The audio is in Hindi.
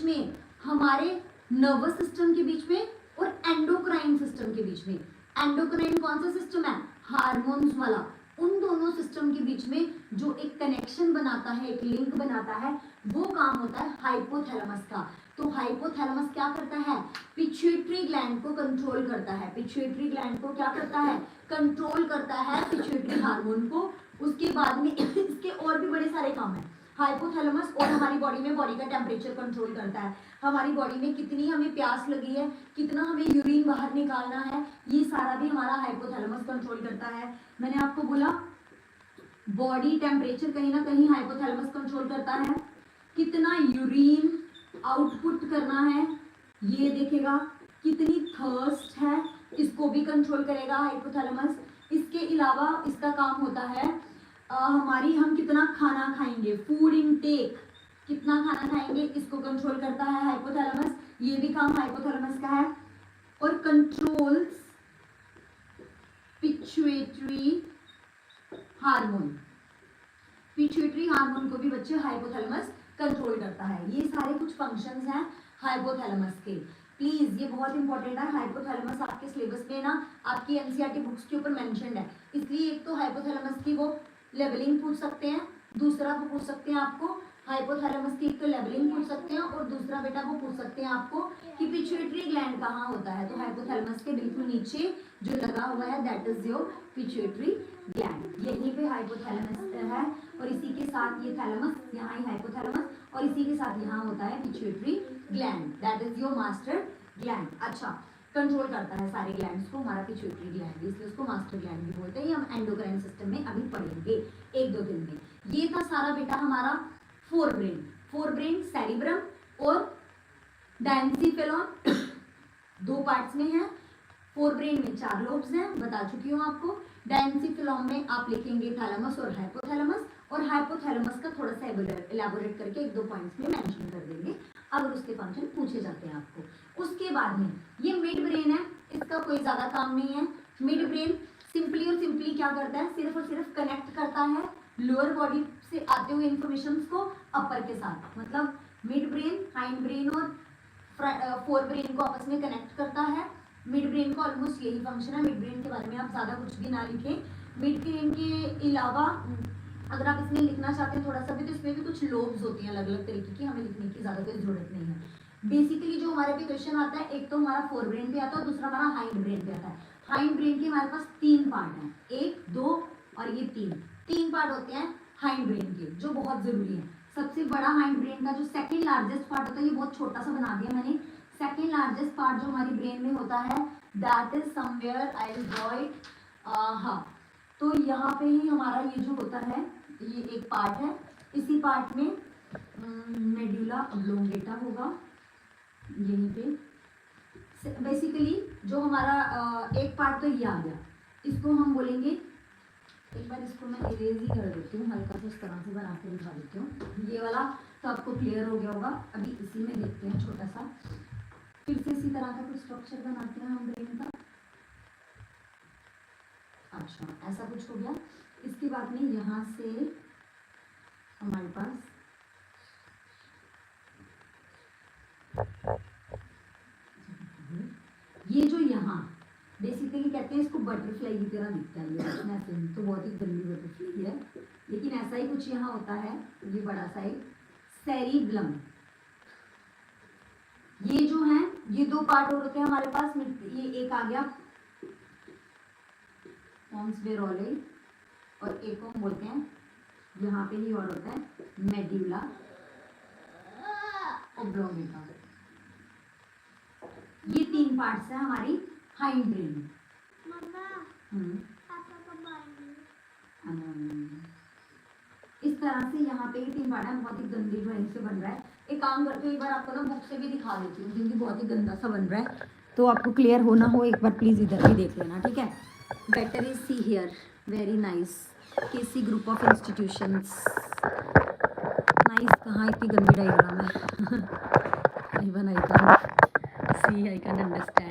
में, हमारे नर्वस सिस्टम के बीच में और एंडोक्राइन सिस्टम के बीच में। एंडोक्राइन कौन सा सिस्टम है? हार्मोन्स वाला। उन दोनों सिस्टम के बीच में जो एक कनेक्शन बनाता है, एक लिंक बनाता है, वो काम होता है हाइपोथैलेमस का। तो हाइपोथैलेमस क्या करता है? पिट्यूटरी ग्लैंड को कंट्रोल करता है। पिट्यूटरी ग्लैंड को क्या करता है? कंट्रोल करता है पिट्यूटरी हार्मोन को। उसके बाद में इसके और भी बड़े सारे काम है हाइपोथैलेमस। और हमारी बॉडी में बॉडी का टेम्परेचर कंट्रोल करता है, हमारी बॉडी में कितनी हमें प्यास लगी है, कितना हमें यूरिन बाहर निकालना है, ये सारा भी हमारा हाइपोथैलेमस कंट्रोल करता है। मैंने आपको बोला बॉडी टेम्परेचर कहीं ना कहीं हाइपोथैलेमस कंट्रोल करता है। कितना यूरिन आउटपुट करना है ये देखेगा, कितनी थर्स्ट है इसको भी कंट्रोल करेगा हाइपोथैलेमस। इसके अलावा इसका काम होता है हमारी, हम कितना खाना खाएंगे, फूड इनटेक, कितना खाना खाएंगे, इसको कंट्रोल करता है हाइपोथैलेमस। ये भी काम हाइपोथैलेमस का है। और controls pituitary hormone. Pituitary hormone को भी बच्चे हाइपोथैलेमस कंट्रोल करता है। ये सारे कुछ फंक्शंस हैं हाइपोथैलेमस के। प्लीज ये बहुत इंपॉर्टेंट है। हाइपोथैलेमस आपके सिलेबस में ना आपकी एनसीईआरटी बुक्स के ऊपर मेंशन्ड है, इसलिए एक तो हाइपोथैलेमस की वो लेवलिंग पूछ सकते हैं, दूसरा वो पूछ सकते हैं आपको हाइपोथैलेमस की एक तो लेवलिंग पूछ सकते हैं, और दूसरा बेटा वो पूछ सकते हैं आपको कि पिट्यूटरी ग्लैंड कहाँ होता है। तो हाइपोथैलेमस के बिल्कुल नीचे जो लगा हुआ है that is your pituitary gland. यहीं पे हाइपोथैलेमस है और इसी के साथ ये थैलेमस, यहाँ ही हाइपोथैलेमस, और इसी के साथ यहाँ होता है pituitary gland that is your master gland. अच्छा, कंट्रोल करता है सारे ग्लैंड्स को हमारा पिट्यूटरी ग्लैंड, इसलिए उसको मास्टर ग्लैंड भी बोलते हैं। ये हम एंडोक्राइन सिस्टम में अभी पढ़ेंगे 1-2 दिन में। ये था सारा बेटा हमारा फोरब्रेन। फोरब्रेन सेरिब्रम और डायंसिफेलॉन 2 पार्ट्स में है। फोरब्रेन में 4 लोब्स हैं, बता चुकी हूँ आपको। डायंसिफेलॉन में आप लिखेंगे थैलेमस और हाइपोथैलेमस, और हाइपोथैलेमस का थोड़ा सा एलाबोरेट करके 1-2 पॉइंट्स में मेंशन कर देंगे अगर उसके फंक्शन पूछे जाते हैं आपको। उसके बाद में ये मिड ब्रेन है, इसका कोई ज्यादा काम नहीं है। मिड ब्रेन सिंपली और सिंपली क्या करता है? सिर्फ और सिर्फ कनेक्ट करता है लोअर बॉडी से आते हुए इंफॉर्मेशन को अपर के साथ। मतलब मिड ब्रेन हाइंड ब्रेन और फोर ब्रेन को आपस में कनेक्ट करता है। मिड ब्रेन का ऑलमोस्ट यही फंक्शन है। मिड ब्रेन के बारे में आप ज्यादा कुछ भी ना लिखें। मिड ब्रेन के अलावा अगर आप इसमें लिखना चाहते हैं थोड़ा सा भी, तो इसमें भी कुछ लोब्स होती हैं अलग अलग तरीके की, हमें लिखने की ज्यादा कोई जरूरत नहीं है। बेसिकली जो हमारे पे क्वेश्चन आता है, एक तो हमारा फोर ब्रेन पे आता है और दूसरा हमारा हाइंड ब्रेन पे आता है। हाइंड ब्रेन के हमारे पास 3 पार्ट हैं, 1, 2 और ये 3 पार्ट होते हैं हाइंड ब्रेन के, जो बहुत जरूरी है। सबसे बड़ा हाइंड ब्रेन का जो सेकंड लार्जेस्ट पार्ट होता है, ये बहुत छोटा सा बना दिया मैंने। सेकंड लार्जेस्ट पार्ट जो हमारी ब्रेन में होता है that is somewhere, I will draw it. हाँ, तो यहाँ पे ही हमारा ये जो होता है ये एक पार्ट है। इसी पार्ट में मेडुला ऑब्लोंगेटा होगा यहीं पे। बेसिकली जो हमारा एक पार्ट तो ये आ गया, इसको हम बोलेंगे, एक बार इसको मैं इरेज ही कर देती हूँ, हल्का सा इस तरह से बना के दिखा देती हूँ। ये वाला तो आपको क्लियर हो गया होगा। अभी इसी में देखते हैं छोटा सा, फिर से इसी तरह का कुछ स्ट्रक्चर बनाते हैं हम ब्रेन का। अच्छा, ऐसा कुछ हो गया। इसके बाद में यहाँ से हमारे पास ये जो यहाँ बेसिकली कहते हैं इसको बटरफ्लाई की तरह दिखता है। ये ऐसे तो बहुत ही गंदी बटरफ्लाई है, लेकिन ऐसा ही कुछ यहाँ होता है। ये बड़ा सा एक सेरिब्लम, ये जो है ये 2 पार्ट और होते हैं हमारे पास। ये एक आ गया पॉन्स वेरोले, और एक को हम बोलते हैं यहाँ पे ही और होता है मेडुला ऑब्लोंगेटा। ये 3 पार्ट्स है हमारी हाइंड ब्रेन में। इस तरह से यहाँ पे 3 पार्ट है। बहुत ही गंदी ड्राइंग से बन रहा है। एक काम करते हो, एक बार आपको ना बुक से भी दिखा देती हूँ, क्योंकि बहुत ही गंदा सा बन रहा है, तो आपको क्लियर होना हो एक बार प्लीज इधर भी देख लेना, ठीक है। Better is see here, very nice. KC group of institutions, nice. कहाँ इतनी गंदी डायग्राम है? Even I can see, I can understand.